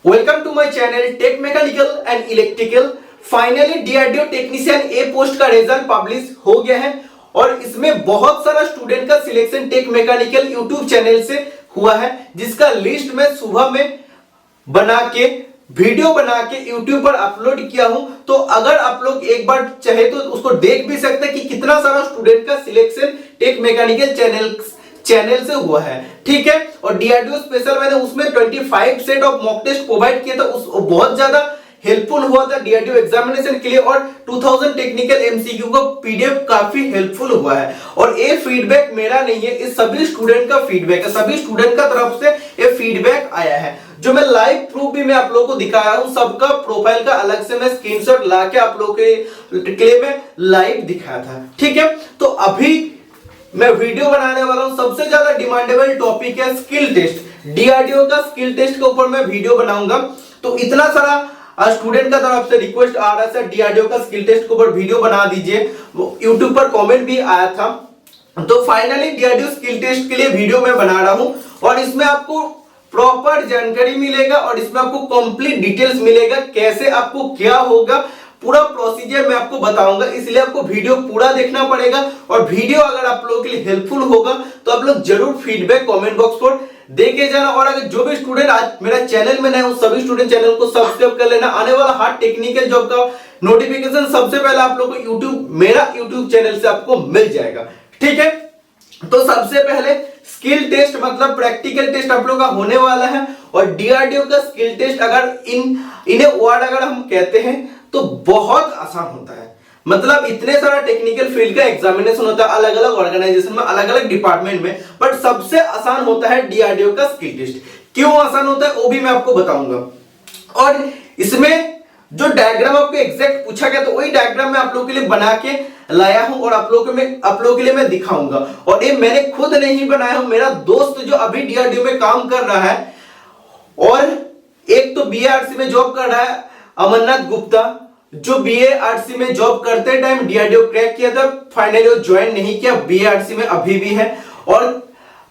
Welcome to my channel tech mechanical and electrical. Finally DRDO technician A post का result publish हो गया है और इसमें बहुत सारा स्टूडेंट का selection tech mechanical YouTube channel से हुआ है, जिसका लिस्ट मैं सुबह में बना के वीडियो बना के यूट्यूब पर अपलोड किया हूं। तो अगर आप लोग एक बार चाहे तो उसको देख भी सकते हैं कि कितना सारा स्टूडेंट का सिलेक्शन टेक मैकेनिकल चैनल से हुआ है, ठीक है। और डीआरडीओ स्पेशल मैंने उसमें 25 set of mock test provide किया था, उस बहुत ज्यादा हेल्पफुल हुआ था डीआरडीओ एग्जामिनेशन के लिए। और 2000 टेक्निकल एमसीक्यू का पीडीएफ काफी हेल्पफुल हुआ है। और ये फीडबैक मेरा नहीं है, इस सभी स्टूडेंट का फीडबैक है, सभी स्टूडेंट का तरफ से ये फीडबैक आया है, जो मैं लाइव प्रूफ भी मैं आप लोगों को दिखाया हूं। सबका प्रोफाइल का अलग से मैं स्क्रीनशॉट लाके आप लोगों के लिए मैं लाइव दिखाया था, ठीक है। तो अभी मैं वीडियो बनाने वाला हूं, सबसे ज्यादा डिमांडेबल टॉपिक है स्किल टेस्ट। डीआरडीओ का स्किल टेस्ट के ऊपर मैं वीडियो बनाऊंगा। तो इतना सारा स्टूडेंट का तरफ से रिक्वेस्ट आ रहा है, डीआरडीओ का स्किल टेस्ट के ऊपर वीडियो बना दीजिए। यूट्यूब पर कमेंट भी आया था। तो फाइनली डीआरडीओ स्किल टेस्ट के लिए वीडियो मैं बना रहा हूं और इसमें आपको प्रॉपर जानकारी मिलेगा और इसमें आपको कंप्लीट डिटेल्स मिलेगा, कैसे आपको क्या होगा, पूरा प्रोसीजर मैं आपको बताऊंगा। इसलिए आपको वीडियो पूरा देखना पड़ेगा। और वीडियो अगर आप लोगों के लिए हेल्पफुल होगा तो आप लोग जरूर फीडबैक कमेंट बॉक्स पर देके जाना। और अगर जो भी स्टूडेंट आज मेरा चैनल में नए हो, सभी स्टूडेंट चैनल को सब्सक्राइब कर लेना। आने वाला हार्ड टेक्निकल जॉब का नोटिफिकेशन सबसे पहले आप लोग को मेरा यूट्यूब चैनल से आपको मिल जाएगा, ठीक है। तो सबसे पहले स्किल टेस्ट मतलब प्रैक्टिकल टेस्ट आप लोगों का होने वाला है। और डीआरडीओ का स्किल टेस्ट अगर इन्हें वर्ड अगर हम कहते हैं तो बहुत आसान होता है। मतलब इतने सारा टेक्निकल फील्ड का एग्जामिनेशन होता है अलग अलग ऑर्गेनाइजेशन में, अलग अलग डिपार्टमेंट में, बट सबसे आसान होता है डीआरडीओ का स्किल टेस्ट। क्यों आसान होता है वो भी मैं आपको बताऊंगा। और इसमें जो डायग्राम आपको एग्जैक्ट पूछा गया तो वही डायग्राम मैं आप लोगों के लिए बना के लाया हूं और आप लोगों के लिए मैं दिखाऊंगा। और ये मैंने खुद नहीं बनाया हूं, मेरा दोस्त जो अभी डीआरडीओ में काम कर रहा है और एक तो बीएआरसी में जॉब कर रहा है अमरनाथ गुप्ता, जो बीएआरसी में जॉब करते टाइम डीआरडीओ क्रैक किया था, फाइनली वो ज्वाइन नहीं किया, बीएआरसी में अभी भी है। और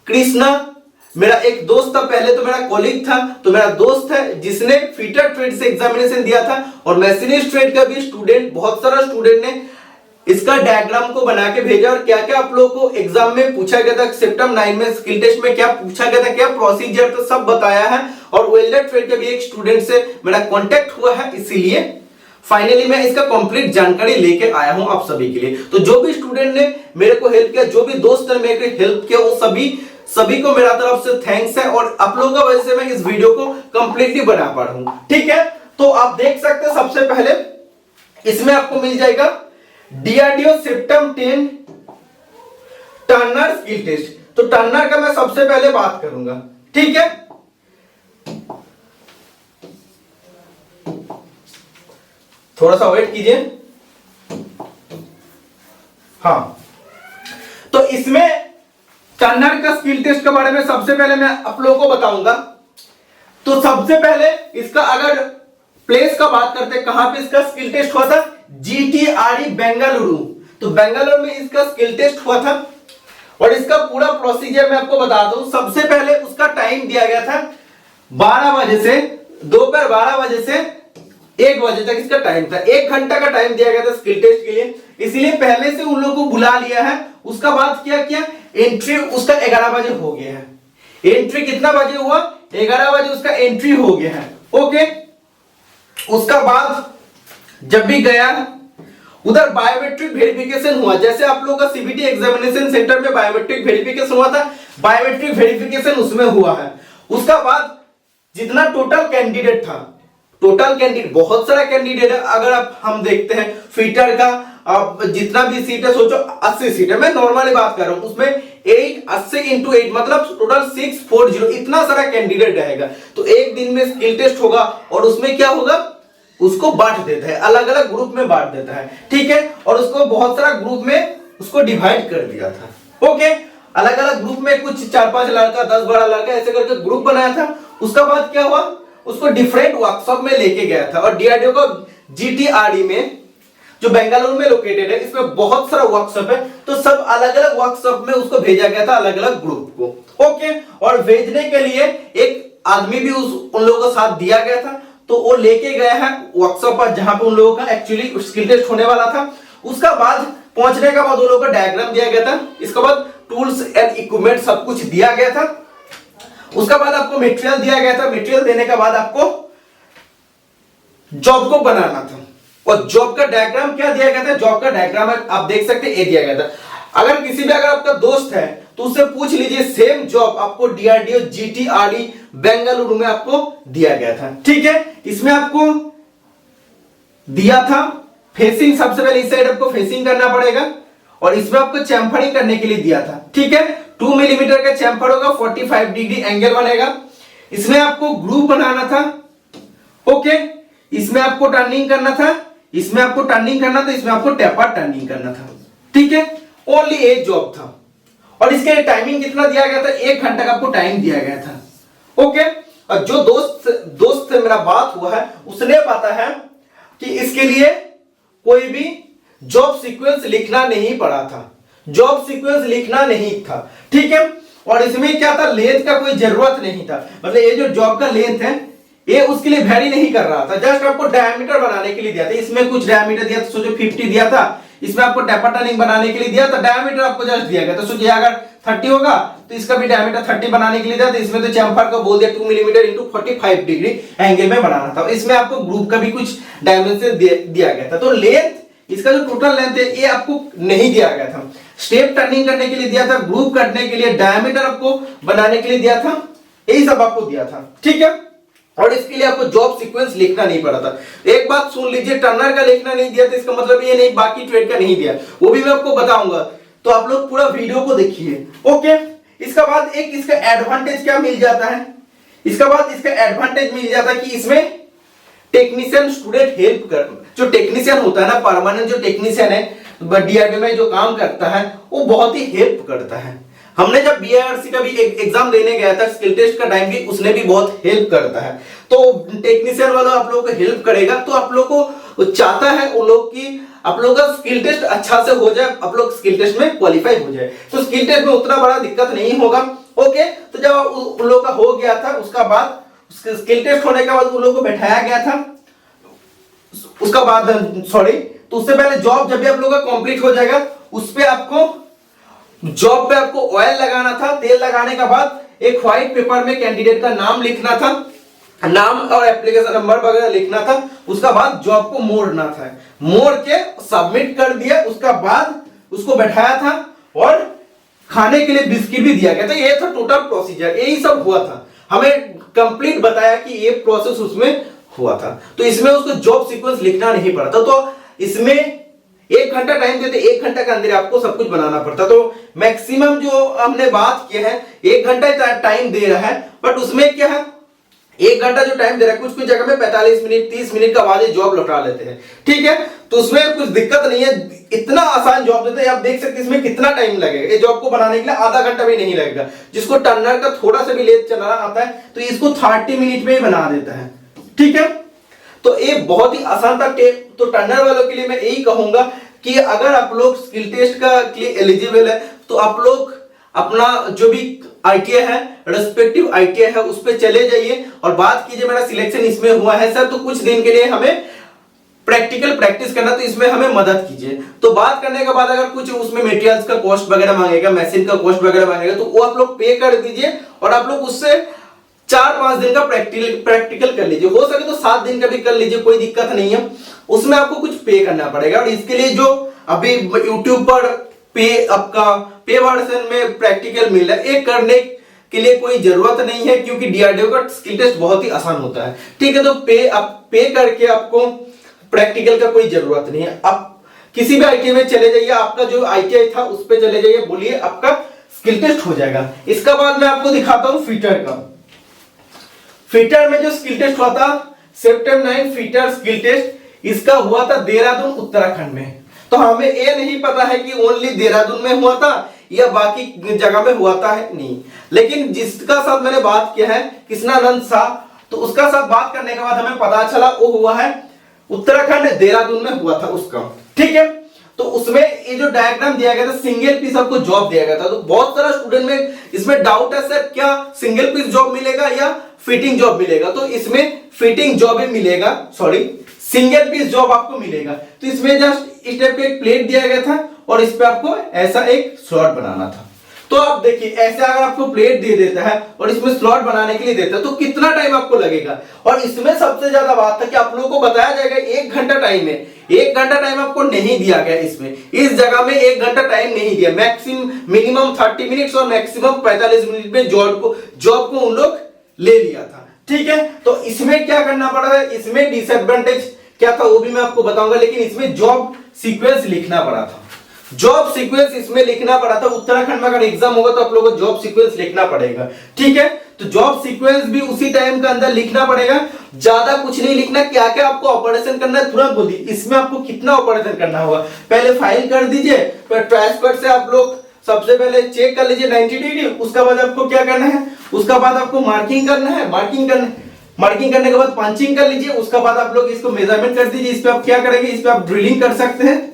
कृष्णा मेरा एक दोस्त था, पहले तो मेरा कॉलीग था, तो मेरा दोस्त है जिसने फिटर ट्रेड से एग्जामिनेशन दिया था। और मैशिनिस्ट ट्रेड का भी स्टूडेंट, बहुत सारा स्टूडेंट ने इसका डायग्राम को बना के भेजा। और क्या क्या आप लोगों को एग्जाम में पूछा गया था, सेप्टेम्बर 9 में स्किल टेस्ट में क्या पूछा गया था, क्या प्रोसीजर था, सब बताया है। और वेल्डर ट्रेड का भी एक स्टूडेंट से मेरा कांटेक्ट हुआ है, इसीलिए फाइनली मैं इसका कंप्लीट जानकारी लेके आया हूं आप सभी के लिए। तो जो भी स्टूडेंट ने मेरे को हेल्प किया, जो भी दोस्त ने मेरे को हेल्प किया, वो सभी को मेरा तरफ से थैंक्स है। और आप लोगों का वजह से मैं इस वीडियो को कंप्लीटली बना पा रहा हूं, ठीक है। तो आप देख सकते हैं सबसे पहले इसमें आपको मिल जाएगा DRDO system 10 turner skill test. तो टर्नर का मैं सबसे पहले बात करूंगा, ठीक है। थोड़ा सा वेट कीजिए। हाँ, तो इसमें टर्नर का स्किल टेस्ट के बारे में सबसे पहले मैं आप लोगों को बताऊंगा। तो सबसे पहले इसका अगर प्लेस का बात करते हैं, कहां पे इसका स्किल टेस्ट हुआ था, जीटीआरई बेंगलुरु। तो बेंगलुरु में इसका स्किल टेस्ट हुआ था। और इसका पूरा प्रोसीजर मैं आपको बता दूं। सबसे पहले उसका टाइम दिया गया था 12 बजे से, दोपहर 12 बजे से 1 बजे तक इसका टाइम था। 1 घंटा का टाइम दिया गया था स्किल टेस्ट के लिए, इसलिए पहले से उन लोगों को बुला लिया है। उसका बाद क्या किया, एंट्री उसका 11 बजे हो गया है। एंट्री कितना बजे हुआ, 11 बजे उसका एंट्री हो गया है, ओके। उसका बाद जब भी गया उधर बायोमेट्रिक वेरिफिकेशन हुआ। जैसे आप लोगों का सीबीटी एग्जामिनेशन सेंटर में बायोमेट्रिक वेरिफिकेशन हुआ था, बायोमेट्रिक वेरिफिकेशन उसमें हुआ है। उसका बाद जितना टोटल कैंडिडेट था, टोटल कैंडिडेट बहुत सारा कैंडिडेट है। अगर हम देखते हैं फिटर का जितना भी सीट है, सोचो 80 सीट है, मैं नॉर्मली बात कर रहा हूं, उसमें 80 into 8 मतलब टोटल 640, इतना सारा कैंडिडेट रहेगा। तो एक दिन में स्किल टेस्ट होगा और उसमें क्या होगा, उसको बांट देता है, अलग अलग ग्रुप में बांट देता है, ठीक है। और उसको बहुत सारा ग्रुप में उसको डिवाइड कर दिया था, ओके। अलग अलग ग्रुप में कुछ 4-5 लड़का, 10-12 लड़का ऐसे करके ग्रुप बनाया था। उसका बाद क्या हुआ, उसको डिफरेंट वर्कशॉप में लेके गया था। और डीआरडीओ का जीटीआरई में जो बेंगलुरु में लोकेटेड है, इसमें बहुत सारा वर्कशॉप है। तो सब अलग अलग वर्कशॉप में उसको भेजा गया था, अलग अलग ग्रुप को, ओके। और भेजने के लिए एक आदमी भी उन लोगों को साथ दिया गया था, तो वो लेके गए हैं वर्कशॉप पर जहां पे उन लोगों का एक्चुअली स्किल टेस्ट होने वाला था। उसका बाद पहुंचने के बाद उन लोगों को डायग्राम दिया गया था, इसके बाद टूल्स एंड इक्विपमेंट सब कुछ दिया गया था। उसका बाद आपको मटेरियल दिया गया था, मटेरियल देने के बाद आपको जॉब को बनाना था, और जॉब का डायग्राम क्या दिया गया था, जॉब का डायग्राम आप देख सकते हैं, ये दिया गया था। अगर किसी भी अगर आपका दोस्त है तो उससे पूछ लीजिए, सेम जॉब आपको डीआरडीओ जीटीआरई बेंगलुरु में आपको दिया गया था। ठीक है, इसमें आपको दिया था फेसिंग, सबसे पहले इस साइड आपको फेसिंग करना पड़ेगा, और इसमें आपको चैम्फरिंग करने के लिए दिया था। ठीक है, 2 मिलीमीटर का चैम्फर होगा, 45 डिग्री एंगल बनेगा। इसमें आपको ग्रुप बनाना था। ओके, इसमें आपको टर्निंग करना था, इसमें आपको टर्निंग करना था, इसमें आपको टेपर टर्निंग करना था। ठीक है, ओनली एक जॉब था, और इसके टाइमिंग कितना दिया गया था, 1 घंटा का आपको टाइम दिया गया था। ओके, और जो दोस्त से मेरा बात हुआ है उसने पता है कि इसके लिए कोई भी जॉब सीक्वेंस लिखना नहीं पड़ा था, जॉब सीक्वेंस लिखना नहीं था। ठीक है, और इसमें क्या था, लेंथ का कोई जरूरत नहीं था, मतलब ये जो जॉब का लेंथ है ये उसके लिए वेरी नहीं कर रहा था, जस्ट आपको डायमीटर बनाने के लिए दिया था। इसमें कुछ डायमीटर दिया था, सोचो 50 दिया था, इसमें आपको टेपर टर्निंग बनाने के लिए दिया था, डायमीटर आपको जस्ट दिया गया। तो सोचिए अगर 30 होगा तो इसका भी डायमीटर 30 बनाने के लिए दिया था। इसमें तो चैम्फर को बोल दिया 2 मिलीमीटर इंटू 45 डिग्री एंगल में बनाना था। इसमें आपको ग्रुप का भी कुछ डायमेंशन दिया गया था। तो लेंथ, इसका जो टोटल लेंथ है ये आपको नहीं दिया गया था। स्टेप टर्निंग करने के लिए दिया था, ग्रुप करने के लिए, डायमीटर आपको बनाने के लिए दिया था, यही सब आपको दिया था। ठीक है, और इसके लिए आपको जॉब सीक्वेंस लिखना नहीं पड़ा था। एक बात सुन लीजिए, टर्नर का लिखना नहीं दिया था, इसका मतलब ये नहीं बाकी ट्रेड का नहीं दिया, वो भी मैं आपको बताऊंगा, तो आप लोग पूरा वीडियो को देखिए। ओके, इसका बाद एक इसका एडवांटेज क्या मिल जाता है, इसका बाद इसका एडवांटेज मिल जाता है कि इसमें टेक्नीशियन स्टूडेंट हेल्प कर, जो टेक्नीशियन होता है ना, परमानेंट जो टेक्नीशियन है डीआरडीओ में जो काम करता है वो बहुत ही हेल्प करता है। हमने जब बीआईआरसी का भी एग्जाम देने गया था, स्किल टेस्ट का टाइम भी उसने भी बहुत हेल्प करता है। तो टेक्नीशियन वाला आप लोगों को हेल्प करेगा, तो आप लोगों को चाहता है वो लोग की आप लोगों का स्किल टेस्ट अच्छा से हो जाए, आप लोग स्किल टेस्ट में क्वालिफाई हो जाए। तो स्किल टेस्ट में उतना बड़ा दिक्कत नहीं होगा। ओके, तो जब उन लोगों का हो गया था, उसका बाद स्किल टेस्ट होने के बाद उन लोगों को बैठाया गया था, उसका बाद सॉरी, तो उससे पहले जॉब जब भी आप लोगों का कंप्लीट हो जाएगा, उस पे आपको जॉब पे आपको ऑयल लगाना था। तेल लगाने के बाद एक व्हाइट पेपर में कैंडिडेट का नाम लिखना था, नाम और एप्लीकेशन नंबर वगैरह लिखना था। उसका बाद जॉब को मोड़ना था, मोड़ के सबमिट कर दिया। उसका बाद उसको बैठाया था और खाने के लिए बिस्किट भी दिया गया था। ये था टोटल प्रोसीजर, यही सब हुआ था। हमें कंप्लीट बताया कि ये प्रोसेस उसमें हुआ था। तो इसमें उसको जॉब सीक्वेंस लिखना नहीं पड़ा था। तो इसमें 1 घंटा टाइम देते, 1 घंटा के अंदर आपको सब कुछ बनाना पड़ता। तो मैक्सिमम जो हमने बात किया है 1 घंटा टाइम दे रहा है, बट उसमें क्या है 1 घंटा जो टाइम दे रहा है, कुछ कुछ जगह में 45 मिनट 30 मिनट का बाद जॉब लौटा लेते हैं। ठीक है, तो उसमें कुछ दिक्कत नहीं है, इतना आसान जॉब देते हैं। आप देख सकते हैं इसमें कितना टाइम लगेगा। ये जॉब को बनाने के लिए आधा घंटा भी नहीं लगेगा। जिसको टर्नर का थोड़ा सा भी लेट चलाना आता है तो इसको 30 मिनट में ही बना देता है। ठीक है, तो ये बहुत ही आसान था। तो टर्नर वालों के लिए मैं यही कहूंगा कि अगर आप लोग स्किल टेस्ट का लिए एलिजिबल है तो आप लोग अपना जो भी आईटीआई है, रेस्पेक्टिव आईटीआई है, उस पे चले जाइए और बात कीजिए मेरा सिलेक्शन इसमें हुआ है सर, तो कुछ दिन के लिए हमें प्रैक्टिकल प्रैक्टिस करना, तो इसमें हमें मदद कीजिए। तो बात करने के बाद अगर कुछ उसमें मटेरियल्स का कॉस्ट वगैरह मांगेगा, मशीन का कॉस्ट वगैरह मांगेगा, तो वो आप लोग पे कर दीजिए और आप लोग उससे 4-5 दिन का प्रैक्टिकल कर लीजिए। हो सके तो 7 दिन का भी कर लीजिए, कोई दिक्कत नहीं है। उसमें आपको कुछ पे करना पड़ेगा। और इसके लिए जो अभी YouTube पर आपका पे वर्जन में प्रैक्टिकल मिल रहा है, ये करने के लिए कोई जरूरत नहीं है, क्योंकि डीआरडीओ का स्किल टेस्ट बहुत ही आसान होता है। ठीक है, तो पे करके आपको प्रैक्टिकल का कोई जरूरत नहीं है। आप किसी भी आईटीआई में चले जाइए, आपका जो आईटीआई था उस पे चले जाइए, बोलिए, आपका स्किल टेस्ट हो जाएगा। इसका बाद मैं आपको दिखाता हूं फिटर का। फिटर में जो स्किल टेस्ट हुआ था सेप्टेम्बर 9 फिटर स्किल टेस्ट, इसका हुआ था देहरादून उत्तराखंड में। तो हमें ये नहीं पता है कि ओनली देहरादून में हुआ था या बाकी जगह में हुआ था नहीं, लेकिन जिसका साथ मैंने बात किया है कृष्णानंद शाह, तो उसका साथ बात करने के बाद हमें पता चला वो हुआ है उत्तराखंड देहरादून में हुआ था उसका। ठीक है, तो उसमें ये जो डायग्राम दिया गया था सिंगल पीस आपको जॉब दिया गया था। तो बहुत सारा स्टूडेंट में इसमें डाउट है सर क्या सिंगल पीस जॉब मिलेगा या फिटिंग जॉब मिलेगा। तो इसमें फिटिंग जॉब ही मिलेगा, सॉरी सिंगल पीस जॉब आपको मिलेगा। तो इसमें जस्ट इस टाइप का एक प्लेट दिया गया था और इस पे आपको ऐसा एक स्लॉट बनाना था। तो आप देखिए ऐसे अगर आपको प्लेट दे देता है और इसमें स्लॉट बनाने के लिए देता है तो कितना टाइम आपको लगेगा। और इसमें सबसे ज्यादा बात था कि आप लोगों को बताया जाएगा 1 घंटा टाइम है, 1 घंटा टाइम आपको नहीं दिया गया। इसमें इस जगह में 1 घंटा टाइम नहीं दिया, मिनिमम 30 मिनट्स और मैक्सिमम 45 मिनट में जॉब को उन लोग ले लिया था। ठीक है, तो इसमें क्या करना पड़ रहा है, इसमें डिसएडवांटेज क्या था वो भी मैं आपको बताऊंगा, लेकिन इसमें जॉब सीक्वेंस लिखना पड़ा था। जॉब सीक्वेंस इसमें लिखना पड़ा था। उत्तराखंड में अगर एग्जाम होगा तो आप लोगों को जॉब सीक्वेंस लिखना पड़ेगा। ठीक है, तो जॉब सीक्वेंस भी उसी टाइम के अंदर लिखना पड़ेगा, ज्यादा कुछ नहीं लिखना। क्या क्या आपको ऑपरेशन करना है तुरंत बोल दीजिए। इसमें आपको कितना ऑपरेशन करना होगा, पहले फाइल कर दीजिए, फिर ट्रांसफर से आप लोग सबसे पहले चेक कर लीजिए 90 डिग्री। उसके बाद आपको क्या करना है, उसका बाद आपको मार्किंग करना है, मार्किंग करने के बाद पंचिंग कर लीजिए। उसके बाद आप लोग इसको मेजरमेंट कर दीजिए। इस पे आप क्या करेंगे, इस पे आप ड्रिलिंग कर सकते हैं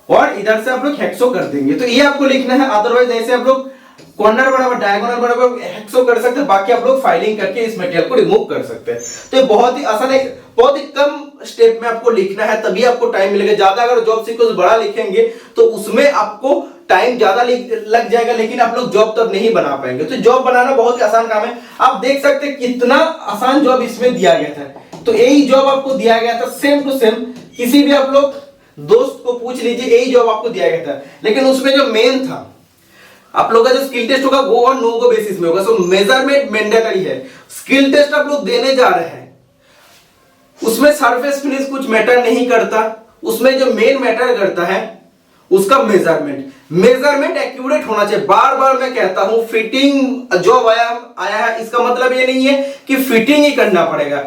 और इधर से आप लोग हेक्सो कर देंगे। तो ये आपको लिखना है, अदरवाइज ऐसे आप लोग कॉर्नर बराबर डायगोनल बराबर हेक्सो कर सकते हैं। बाकी आप लोग फाइलिंग करके इस मटेरियल को रिमूव कर सकते हैं। तो ये बहुत ही आसान है, बहुत ही कम स्टेप में आपको लिखना है, तभी आपको टाइम मिलेगा। ज्यादा अगर जॉब सीक्वेंस बड़ा लिखेंगे तो उसमें आपको टाइम ज्यादा लग जाएगा, लेकिन आप लोग जॉब तब नहीं बना पाएंगे। तो जॉब बनाना बहुत ही आसान काम है। आप देख सकते हैं कितना आसान जॉब इसमें दिया गया था। तो यही जॉब आपको दिया गया था, सेम टू सेम। किसी भी आप लोग दोस्त को पूछ लीजिए, यही जॉब आपको दिया गया था। लेकिन उसमें जो मेन था, आप लोगों का जो स्किल टेस्ट होगा वो और नो गो बेसिस में होगा। सो मेजरमेंट मैंडेटरी है। स्किल टेस्ट आप लोग देने जा रहे हैं, उसमें सरफेस फिनिश कुछ मैटर नहीं करता। उसमें जो मेन मैटर करता है उसका मेजरमेंट एक्यूरेट होना चाहिए। बार बार मैं कहता हूं, फिटिंग जॉब आया है इसका मतलब ये नहीं है कि फिटिंग ही करना पड़ेगा।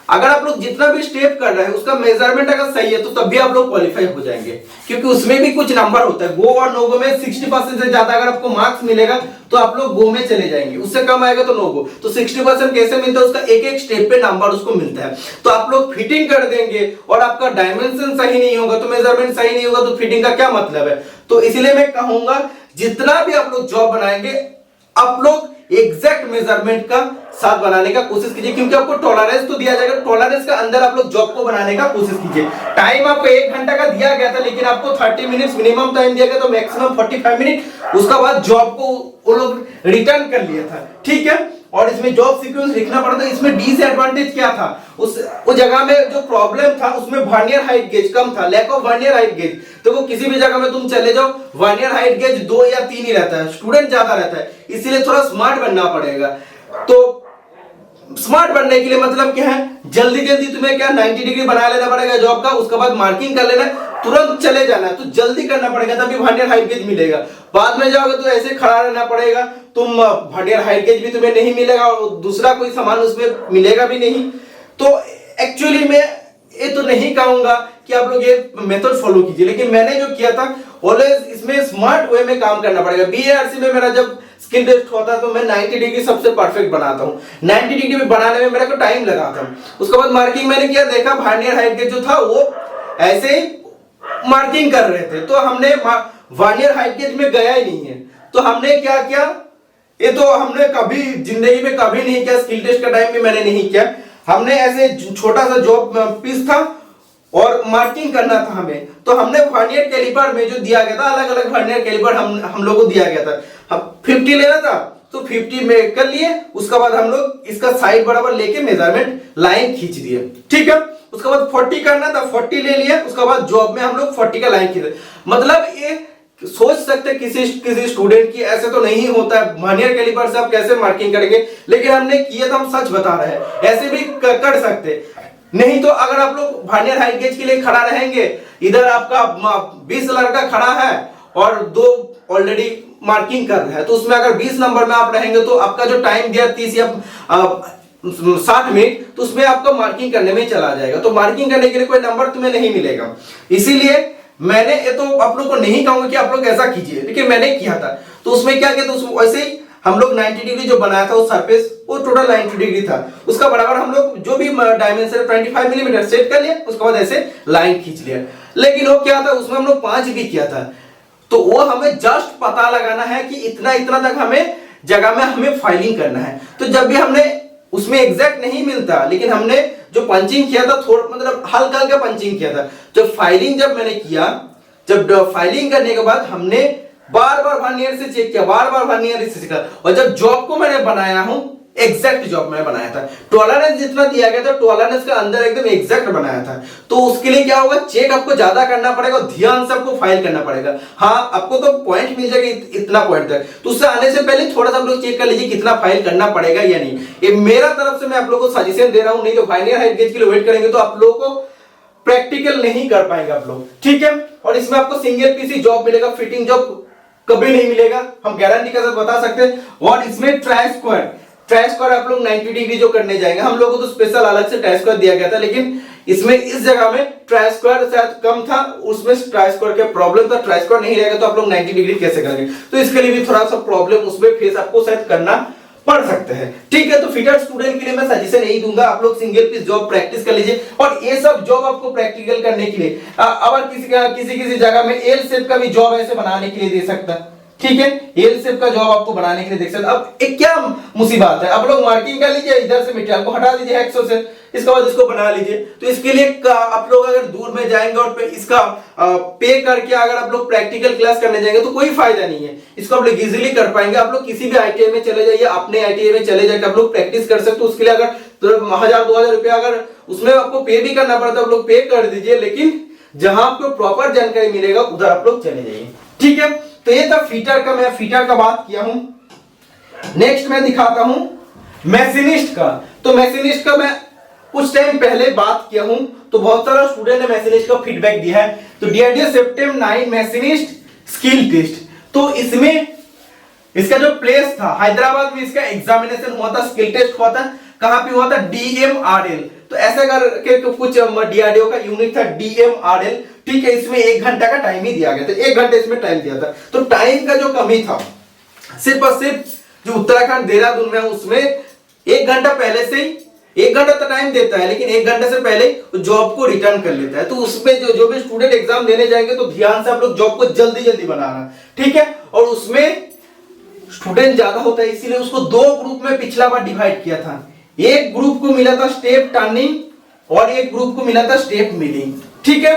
अगर आप लोग जितना भी स्टेप कर रहे हैं उसका मेजरमेंट अगर सही है तो तब भी आप लोग क्वालिफाई हो जाएंगे, क्योंकि उसमें भी कुछ नंबर होता है। गो और नो गो में 60% से ज्यादा अगर आपको मार्क्स मिलेगा तो आप लोग गो में चले जाएंगे, उससे कम आएगा तो नो गो। तो 60% कैसे मिलता है, उसका एक एक स्टेप पे नंबर उसको मिलता है। तो आप लोग फिटिंग कर देंगे और आपका डायमेंशन सही नहीं होगा तो मेजरमेंट सही नहीं होगा तो फिटिंग का क्या मतलब है। तो इसलिए मैं कहूंगा जितना भी आप लोग जॉब बनाएंगे आप लोग एग्जैक्ट मेजरमेंट का साथ बनाने का कोशिश कीजिए, क्योंकि आपको टॉलरेंस तो दिया जाएगा। टॉलरेंस के अंदर आप लोग जॉब को बनाने का कोशिश कीजिए। टाइम आपको 1 घंटा का दिया गया था, लेकिन आपको 30 मिनट्स मिनिमम टाइम दिया गया, तो मैक्सिमम 45 मिनट। उसका बाद जॉब को वो लोग रिटर्न कर लिया था। ठीक है, और इसमें जॉब सीक्वेंस लिखना पड़ता है। इसमें डिसएडवांटेज क्या था, उस जगह में जो प्रॉब्लम था उसमें वर्नियर हाइट गेज कम था, lack of vernier height gauge. देखो किसी भी जगह में तुम चले जाओ वर्नियर हाइट गेज 2 या 3 ही रहता है, स्टूडेंट ज्यादा रहता है, इसीलिए थोड़ा स्मार्ट बनना पड़ेगा। तो स्मार्ट बनने के लिए मतलब क्या है, जल्दी जल्दी तुम्हें क्या 90 डिग्री बना लेना पड़ेगा जॉब का। उसके बाद मार्किंग कर लेना, तुरंत चले जाना है, तो जल्दी करना पड़ेगा तभी वर्नियर हाइट गेज मिलेगा। बाद में जाओगे तो ऐसे खड़ा रहना पड़ेगा, तुम वर्नियर हाइट गेज भी तुम्हें नहीं मिलेगा और दूसरा कोई सामान उसमें मिलेगा भी नहीं। तो एक्चुअली मैं ये तो नहीं कहूंगा कि आप लोग ये मेथड फॉलो कीजिए, लेकिन मैंने जो किया था ऑलवेज इसमें स्मार्ट वे में काम करना पड़ेगा। बीएआरसी में मेरा जब स्किल टेस्ट होता तो मैं 90 डिग्री सबसे परफेक्ट बनाता हूँ। 90 डिग्री में बनाने में मेरे को टाइम लगा था। उसके बाद मार्किंग मैंने किया, देखा वर्नियर हाइट गेज जो था वो ऐसे ही मार्किंग कर रहे थे, तो हमने वर्नियर हाइट गेज में गया ही नहीं है। तो हमने क्या किया, ये तो हमने कभी जिंदगी में कभी नहीं किया, स्किल टेस्ट का टाइम भी मैंने नहीं किया। हमने ऐसे छोटा सा जॉब पीस था और मार्किंग करना था हमें, तो हमने वर्नियर कैलिपर में जो दिया गया था, अलग अलग वर्नियर कैलिपर हम लोग को दिया गया था। हम 50 लेना था तो 50 में कर लिए। उसके बाद हम लोग इसका साइड बराबर लेके मेजरमेंट लाइन खींच दिए। ठीक है, उसके बाद 40 करना था, 40 ले लिया। उसके बाद जॉब में हम लोग 40 का लाइन खींच। मतलब ये सोच सकते किसी स्टूडेंट की ऐसे तो नहीं होता है, वर्नियर कैलिपर से आप कैसे मार्किंग करेंगे, लेकिन हमने किया तो हम सच बता रहे हैं, ऐसे भी कर सकते। नहीं तो अगर आप लोग वर्नियर हाइट गेज के लिए खड़ा रहेंगे, इधर आपका 20 लड़का खड़ा है और 2 ऑलरेडी मार्किंग कर रहा है, तो उसमें अगर 20 नंबर में आप रहेंगे तो आपका जो टाइम दिया 30 या 60 मिनट, तो उसमें आपका मार्किंग करने में चला जाएगा। तो मार्किंग करने के लिए कोई नंबर तुम्हें नहीं मिलेगा। इसीलिए मैंने ये तो आप लोग को नहीं कहूंगा कि आप लोग ऐसा कीजिए, लेकिन मैंने किया था। तो उसमें क्या किया, तो वैसे ही हम लोग 90 डिग्री जो बनाया था, वो सरफेस वो टोटल 90 डिग्री था, उसका बराबर हम लोग जो भी डायमेंशन 25 मिलीमीटर सेट कर लिया। उसके बाद ऐसे लाइन खींच लिया। लेकिन वो क्या था, उसमें हम लोग 5 भी किया था। तो वो हमें जस्ट पता लगाना है कि इतना इतना तक हमें जगह में हमें फाइलिंग करना है। तो जब भी हमने उसमें एग्जैक्ट नहीं मिलता, लेकिन हमने जो पंचिंग किया था थोड़ा मतलब हल्का हल्का पंचिंग किया था। जब फाइलिंग जब मैंने किया, जब फाइलिंग करने के बाद हमने बार बार वर्नियर से चेक किया, बार बार वर्नियर से चेक किया, और जब जॉब को मैंने बनाया हूं, एग्जैक्ट जॉब मैंने बनाया था, टॉलरेंस जितना दिया गया था टॉलरेंस का अंदर एकदम एग्जैक्ट बनाया था। तो उसके लिए क्या होगा, चेक आपको ज्यादा करना पड़ेगा, ध्यान से आपको फाइल करना पड़ेगा। हाँ, आपको तो पॉइंट मिल जाएगा इतना पॉइंट तक, तो उससे आने से पहले थोड़ा सा आप लोग चेक कर लीजिए कितना फाइल करना पड़ेगा या नहीं। ये मेरा तरफ से मैं आप लोगों को सजेशन दे रहा हूं, नहीं तो फाइनल हाइट गेज के लिए वेट करेंगे तो आप लोगों को प्रैक्टिकल नहीं कर पाएंगे आप लोग, ठीक है। और इसमें आपको सिंगल पीसी जॉब मिलेगा, फिटिंग जॉब कभी नहीं मिलेगा, हम गारंटी के साथ बता सकते हैं। और इसमें ट्राई स्क्वायर आप लोग 90 डिग्री जो करने जाएंगे, हम लोगों को तो स्पेशल अलग से ट्राई स्क्वायर दिया गया था, लेकिन इसमें इस जगह में ट्राई स्क्वायर शायद कम था, उसमें ट्राई स्क्वायर का प्रॉब्लम था, ट्राई स्क्वायर नहीं रहेगा तो आप लोग 90 डिग्री कैसे करेंगे, तो इसके लिए भी थोड़ा सा प्रॉब्लम उसमें फेस आपको शायद करना पढ़ सकते हैं, ठीक है। तो फिटर स्टूडेंट के लिए मैं सजेशन यही दूंगा, आप लोग सिंगल पीस जॉब प्रैक्टिस कर लीजिए। और ये सब जॉब आपको प्रैक्टिकल करने के लिए अगर किसी जगह में एल शेप का भी जॉब ऐसे बनाने के लिए दे सकता है, ठीक है, एल शेप का जॉब आपको बनाने के लिए देख सकते। अब एक क्या मुसीबत है, आप लोग मार्किंग कर लीजिए, इधर से मटेरियल को हटा दीजिए हेक्सो से, इसके बाद इसको बना लीजिए। तो इसके लिए आप लोग अगर दूर में जाएंगे और इसका पे करके अगर आप लोग प्रैक्टिकल क्लास करने जाएंगे तो कोई फायदा नहीं है, इसको आप लोग इजीली कर पाएंगे। आप लोग किसी भी आईटीआई में चले जाइए, अपने आईटीआई में चले जाकर आप लोग प्रैक्टिस कर सकते हो। उसके लिए अगर 1000-2000 रुपया अगर उसमें आपको पे भी करना पड़ता है, आप लोग पे कर दीजिए, लेकिन जहां आपको प्रॉपर जानकारी मिलेगा उधर आप लोग चले जाइए, ठीक है। तो ये था फीटर का, मैं फीटर का बात किया हूं। नेक्स्ट मैं दिखाता हूं मैशिनिस्ट का। तो मैशिनिस्ट का मैं कुछ टाइम पहले बात किया हूं, तो बहुत सारा स्टूडेंट ने मैशिनिस्ट का फीडबैक दिया है। तो डियर सितंबर 9 मैशिनिस्ट स्किल टेस्ट, तो इसमें इसका जो प्लेस था हैदराबाद में, इसका एग्जामिनेशन हुआ था, स्किल टेस्ट हुआ था। कहां पे हुआ था, DMRL। तो ऐसा करके कुछ DRDO का यूनिट था DMRL, ठीक है। इसमें 1 घंटा का टाइम ही दिया गया था, 1 घंटे इसमें टाइम दिया था। तो टाइम का जो कमी था, सिर्फ और सिर्फ जो उत्तराखंड देहरादून में उसमें 1 घंटा पहले से ही, 1 घंटा तो टाइम देता है, लेकिन 1 घंटे से पहले जॉब को रिटर्न कर लेता है। तो उसमें जो भी स्टूडेंट एग्जाम देने जाएंगे तो ध्यान से आप लोग जॉब को जल्दी जल्दी बनाना, ठीक है। और उसमें स्टूडेंट ज्यादा होता है, इसीलिए उसको 2 ग्रुप में पिछला बार डिवाइड किया था। एक ग्रुप को मिला था स्टेप टर्निंग और एक ग्रुप को मिला था स्टेप मिलिंग, ठीक है।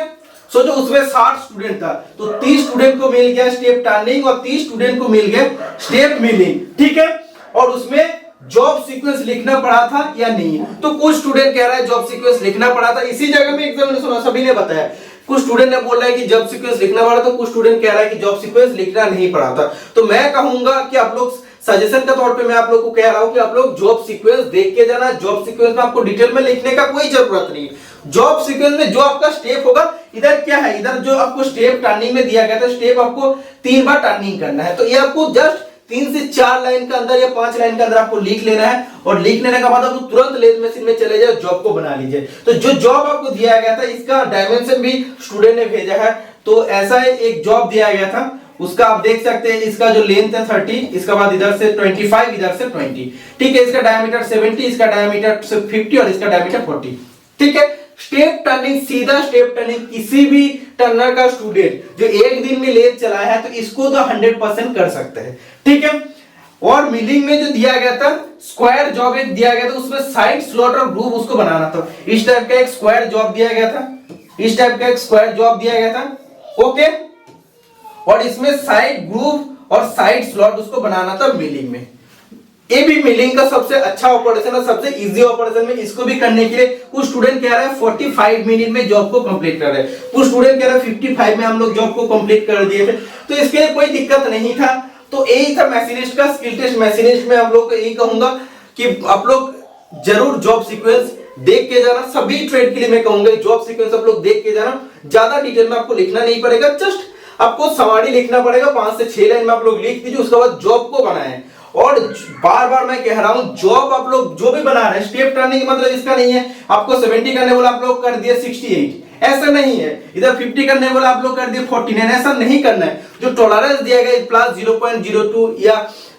सो जो उसमें 60 स्टूडेंट था, तो 30 स्टूडेंट को मिल गया स्टेप टर्निंग और 30 स्टूडेंट को मिल गया स्टेप मिलिंग, ठीक है। और उसमें जॉब सीक्वेंस लिखना पड़ा था या नहीं, तो कुछ स्टूडेंट कह रहा है जॉब सीक्वेंस लिखना पड़ा था। इसी जगह में एग्जामिनेशन सभी ने बताया, कुछ स्टूडेंट ने बोल रहा है कि जॉब सीक्वेंस लिखना पड़ा था, कुछ स्टूडेंट कह रहा है कि जॉब सीक्वेंस लिखना नहीं पड़ा था। तो मैं कहूंगा कि आप लोग सजेशन के तौर पे मैं आप लोग को कह रहा हूं कि आप लोग जॉब सीक्वेंस देख के जाना। जॉब सीक्वेंस में आपको डिटेल में लिखने का कोई जरूरत नहीं। जॉब सीक्वेंस में जो आपका स्टेप होगा, इधर क्या है, इधर जो आपको स्टेप टर्निंग में दिया गया था, स्टेप आपको 3 बार टर्निंग करना है। तो ये आपको जस्ट 3 से 4 लाइन के अंदर या 5 लाइन के अंदर आपको लिख लेना है, और लिख लेने के बाद आपको तुरंत लेथ मशीन में चले जाओ, जॉब को बना लीजिए। तो जो जॉब आपको दिया गया था, इसका डायमेंशन भी स्टूडेंट ने भेजा है। तो ऐसा एक जॉब दिया गया था, उसका आप देख सकते हैं, इसका जो लेंथ है 30, इसके बाद इधर से 25, इधर से 20, ठीक है। इसका डायमीटर 70, इसका डायमीटर 50 और इसका डायमीटर 40, ठीक है। स्टेप टर्निंग, सीधा स्टेप टर्निंग किसी भी टर्नर का स्टूडेंट जो 1 दिन में लेथ चलाया है तो इसको तो 100% कर सकते हैं, ठीक है। और मिलिंग में जो दिया गया था, स्क्वायर जॉब एक दिया गया था, उसमें साइड स्लॉट और ग्रुप उसको बनाना था। इस टाइप का एक स्क्वायर जॉब दिया गया था, इस टाइप का एक स्क्वायर जॉब दिया गया था, ओके। और इसमें साइड ग्रुप और साइड स्लॉट उसको बनाना था मिलिंग में। ये भी मिलिंग का सबसे अच्छा ऑपरेशन है, सबसे इजी ऑपरेशन में। इसको भी करने के लिए कुछ स्टूडेंट कह रहा है 45 मिनट में जॉब को कंप्लीट कर रहे हैं, कुछ स्टूडेंट कह रहा है 55 में हम लोग जॉब को कंप्लीट कर दिए थे। तो इसके लिए कोई दिक्कत नहीं था। तो यही था मैशिनिस्ट का स्किल टेस्ट। मैशिनिस्ट में आप लोग को यही कहूंगा कि आप लोग जरूर जॉब सीक्वेंस देख के जाना। सभी ट्रेड के लिए मैं कहूंगा जॉब सीक्वेंस आप लोग देख के जाना, ज्यादा डिटेल में आपको लिखना नहीं पड़ेगा, जस्ट आपको सवारी लिखना पड़ेगा, 5 से 6 लाइन में आप लोग लिख दीजिए, उसके बाद जॉब को बनाएं। और बार बार मैं कह रहा हूं, जॉब आप लोग जो भी बना रहे हैं, स्टेप टर्निंग मतलब इसका नहीं है आपको 70 करने बोला आप लोग कर दिए 68, ऐसा नहीं है। इधर 50 करने बोला आप लोग कर दिए 49, ऐसा नहीं करना है। जो टॉलरेंस दिया गया प्लस 0.02 या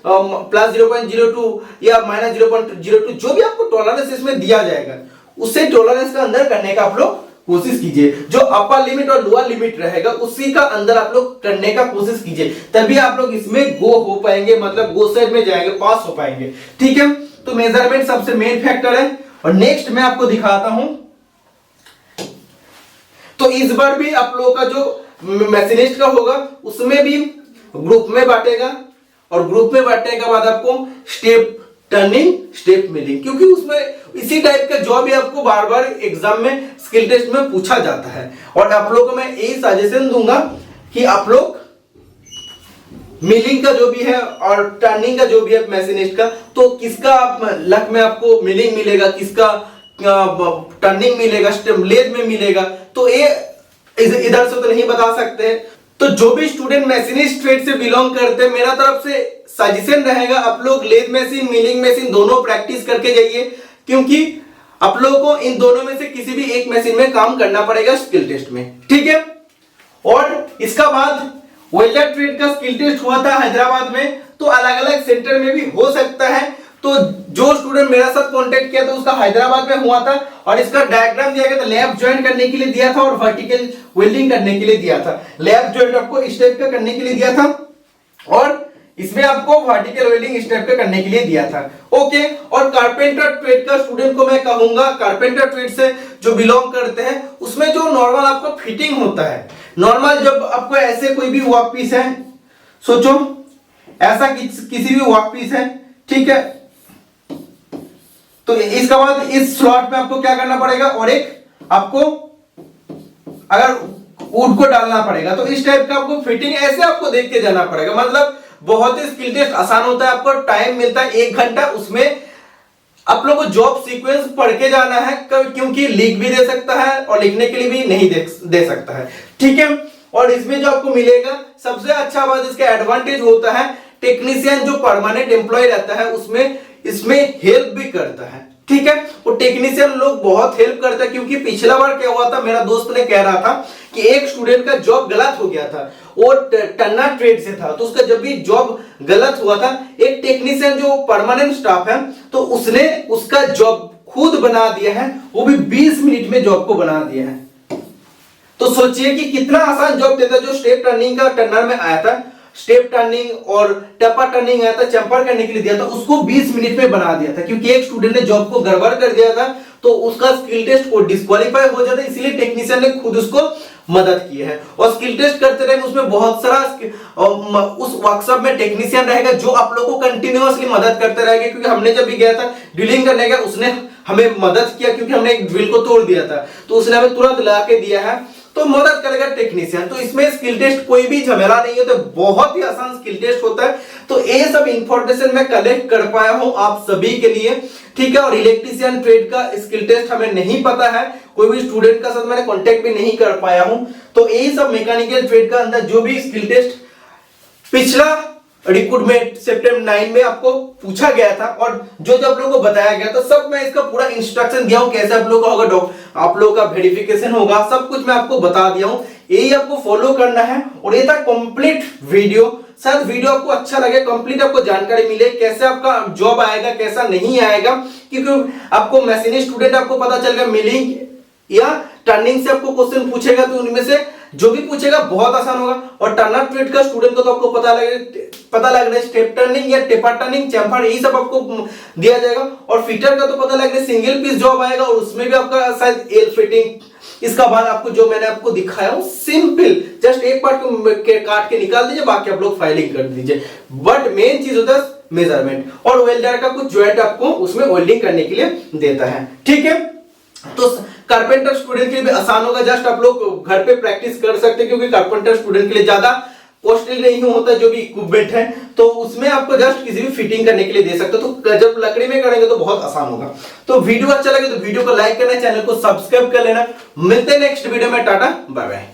प्लस 0.02 या माइनस 0.02, जो भी आपको टॉलरेंस इसमें दिया जाएगा, उससे टॉलरेंस का अंदर करने का आप लोग कोशिश कीजिए। जो अपर लिमिट और लोअर लिमिट रहेगा उसी का अंदर आप लोग करने का कोशिश कीजिए, तभी आप लोग इसमें गो हो पाएंगे, मतलब गो साइड में जाएंगे, पास हो पाएंगे। ठीक है, तो मेजरमेंट सबसे मेन फैक्टर है। और नेक्स्ट मैं आपको दिखाता हूं, तो इस बार भी आप लोगों का जो मैशिनिस्ट का होगा उसमें भी ग्रुप में बांटेगा, और ग्रुप में बांटने के बाद आपको स्टेप टर्निंग, स्टेप मिलिंग, क्योंकि उसमें इसी टाइप का जॉब भी आपको बार बार एग्जाम में स्किल टेस्ट में पूछा जाता है। और आप लोगों को मैं यही सजेशन दूंगा कि आप लोग मिलिंग का जो भी है और टर्निंग का जो भी है मैशिनिस्ट का, तो किसका लक में आपको मिलिंग मिलेगा, किसका टर्निंग मिलेगा, लेद में मिलेगा, तो ये इधर से तो नहीं बता सकते। तो जो भी स्टूडेंट मैशिनिस्ट ट्रेड से बिलोंग करते हैं, मेरा तरफ से सजेशन रहेगा आप लोग लेद मशीन, मिलिंग मशीन दोनों प्रैक्टिस करके जाइए, क्योंकि आप लोगों को इन दोनों में से किसी भी एक मशीन में काम करना पड़ेगा स्किल टेस्ट में। ठीक है, और इसका बाद वेल्डर ट्रेड का स्किल टेस्ट हुआ था हैदराबाद में, तो अलग अलग सेंटर में भी हो सकता है। तो जो स्टूडेंट मेरे साथ कांटेक्ट किया था उसका हैदराबाद में हुआ था, और इसका डायग्राम दिया गया था, लैब ज्वाइन करने के लिए दिया था और वर्टिकल वेल्डिंग करने के लिए दिया था। लैब ज्वाइन आपको इस टाइप का करने के लिए दिया था, और इसमें आपको वर्टिकल वेल्डिंग इस टाइप का करने के लिए दिया था। ओके, और कारपेंटर ट्रेड का स्टूडेंट को मैं कहूंगा, कारपेंटर ट्रेड से जो बिलोंग करते हैं उसमें जो नॉर्मल आपको फिटिंग होता है, नॉर्मल जब आपको ऐसे कोई भी वर्क पीस है, सोचो ऐसा किसी भी वर्क पीस है, ठीक है, तो इसके बाद इस स्लॉट में आपको क्या करना पड़ेगा, और एक आपको अगर वुड को डालना पड़ेगा, तो इस टाइप का आपको फिटिंग ऐसे आपको देख के जाना पड़ेगा। मतलब बहुत ही स्किल टेस्ट आसान होता है, आपको टाइम मिलता है 1 घंटा, उसमें आप लोगों को जॉब सीक्वेंस पढ़ के जाना है, क्योंकि लिख भी दे सकता है और लिखने के लिए भी नहीं दे सकता है। ठीक है, और इसमें जो आपको मिलेगा सबसे अच्छा बात, इसका एडवांटेज होता है टेक्नीशियन जो परमानेंट एम्प्लॉय रहता है उसमें इसमें हेल्प भी करता है। ठीक है, वो टेक्नीशियन लोग बहुत हेल्प करता है, क्योंकि पिछला बार क्या हुआ था, मेरा दोस्त ने कह रहा था कि एक स्टूडेंट का जॉब गलत हो गया था, वो टन्ना ट्रेड से था, तो उसका जब भी जॉब गलत हुआ था, एक टेक्नीशियन जो परमानेंट स्टाफ है तो उसने उसका जॉब खुद बना दिया है, वो भी 20 मिनट में जॉब को बना दिया है। तो सोचिए कि कितना आसान जॉब देता है। जो स्टेप टर्निंग का टर्नर में आया था, स्टेप टर्निंग और टपा टर्निंग आया था, चंपर करने के लिए दिया था, उसको 20 मिनट में बना दिया था, क्योंकि एक स्टूडेंट ने जॉब को गड़बड़ कर दिया था, तो उसका स्किल टेस्ट को डिस्क्वालीफाई हो जाता है, इसलिए टेक्नीशियन ने खुद उसको मदद की है। और स्किल टेस्ट करते टाइम उसमें बहुत सारा उस वर्कशॉप में टेक्नीशियन रहेगा जो आप लोगों को कंटिन्यूअसली मदद करते रहेगा, क्योंकि हमने जब भी गया था ड्रिलिंग करने का, उसने हमें मदद किया, क्योंकि हमने एक ड्रिल को तोड़ दिया था, तो उसने हमें तुरंत ला के दिया है, तो मदद करेगा टेक्नीशियन। तो इसमें स्किल टेस्ट कोई भी झमेला नहीं होता, बहुत ही आसान स्किल टेस्ट होता है। तो ये सब इंफॉर्मेशन मैं कलेक्ट कर पाया हूं आप सभी के लिए। ठीक है, और इलेक्ट्रीशियन ट्रेड का स्किल टेस्ट हमें नहीं पता है, कोई भी स्टूडेंट का साथ मैंने कांटेक्ट भी नहीं कर पाया हूं। तो यही सब मैकेनिकल ट्रेड का अंदर जो भी स्किल टेस्ट पिछला रिक्रूटमेंट सितंबर 9 में आपको पूछा गया था, और जो आप लोगों को बताया गया था, सब मैं इसका पूरा इंस्ट्रक्शन दिया हूं, कैसे आप लोगों का होगा, आप लोगों का वेरिफिकेशन होगा, सब कुछ मैं आपको बता दिया हूं। यही आपको फॉलो करना है, और ये था कंप्लीट वीडियो। शायद वीडियो आपको अच्छा लगे, कंप्लीट आपको जानकारी मिले कैसे आपका जॉब आएगा, कैसा नहीं आएगा, क्योंकि आपको मैशिनिस्ट स्टूडेंट आपको पता चलेगा मिलिंग या टर्निंग से आपको क्वेश्चन पूछेगा, तो उनमें से जो भी पूछेगा बहुत आसान होगा। और टर्नर ट्रेड का स्टूडेंट को तो आपको पता लग रहा है स्टेप टर्निंग या टेपर टर्निंग, चैम्फर, यही सब आपको दिया जाएगा। और फिटर का तो पता लग रहा है सिंगल पीस जॉब आएगा, और उसमें भी आपका शायद एल फिटिंग। इसका बाद आपको जो मैंने आपको दिखाया हूं सिंपल, जस्ट एक पार्ट को काट के निकाल दीजिए, बाकी आप लोग फाइलिंग कर दीजिए। बट मेन चीज होता है मेजरमेंट, और वेल्डर का कुछ ज्वाइंट आपको उसमें वेल्डिंग करने के लिए देता है। ठीक है, तो कारपेंटर स्टूडेंट के लिए भी आसान होगा, जस्ट आप लोग घर पे प्रैक्टिस कर सकते हैं, क्योंकि कारपेंटर स्टूडेंट के लिए ज्यादा कॉस्टली नहीं होता जो भी इक्विपमेंट है, तो उसमें आपको जस्ट किसी भी फिटिंग करने के लिए दे सकते हो। तो जब लकड़ी में करेंगे तो बहुत आसान होगा। तो वीडियो अच्छा लगे तो वीडियो को लाइक करना, चैनल को सब्सक्राइब कर लेना। मिलते हैं नेक्स्ट वीडियो में, टाटा बाय बाय।